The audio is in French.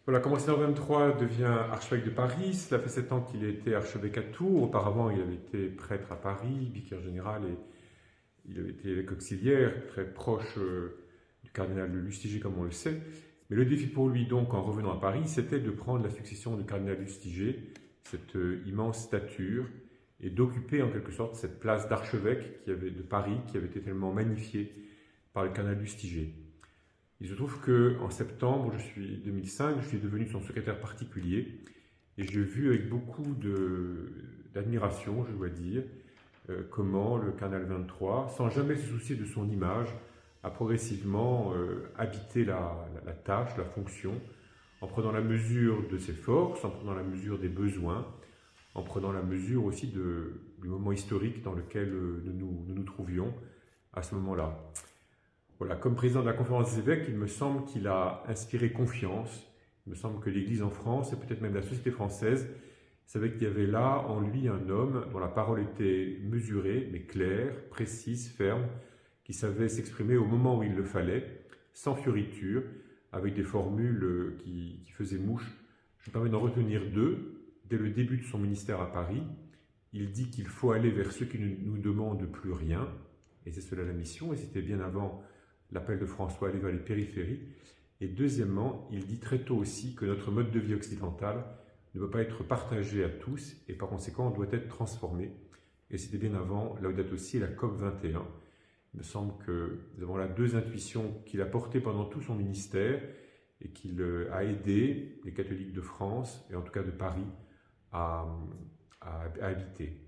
Voilà, comme Constantin 23 devient archevêque de Paris, cela fait 7 ans qu'il était archevêque à Tours. Auparavant, il avait été prêtre à Paris, vicaire général, et il avait été évêque auxiliaire, très proche du cardinal de Lustiger, comme on le sait. Mais le défi pour lui, donc, en revenant à Paris, c'était de prendre la succession du cardinal Lustiger, cette immense stature, et d'occuper en quelque sorte cette place d'archevêque de Paris, qui avait été tellement magnifiée par le cardinal Lustiger. Il se trouve qu'en septembre 2005, je suis devenu son secrétaire particulier et j'ai vu avec beaucoup d'admiration, je dois dire, comment le cardinal 23, sans jamais se soucier de son image, a progressivement habité la tâche, la fonction, en prenant la mesure de ses forces, en prenant la mesure des besoins, en prenant la mesure aussi du moment historique dans lequel nous trouvions à ce moment-là. Voilà, comme président de la conférence des évêques, il me semble qu'il a inspiré confiance. Il me semble que l'Église en France, et peut-être même la société française, savait qu'il y avait là en lui un homme dont la parole était mesurée, mais claire, précise, ferme, qui savait s'exprimer au moment où il le fallait, sans fioriture, avec des formules qui faisaient mouche. Je me permets d'en retenir deux. Dès le début de son ministère à Paris, il dit qu'il faut aller vers ceux qui ne nous demandent plus rien, et c'est cela la mission, et c'était bien avant l'appel de François à aller vers les périphéries. Et deuxièmement, il dit très tôt aussi que notre mode de vie occidental ne peut pas être partagé à tous et par conséquent doit être transformé. Et c'était bien avant Laudato Si et la COP 21. Il me semble que nous avons là deux intuitions qu'il a portées pendant tout son ministère et qu'il a aidé les catholiques de France et en tout cas de Paris à habiter.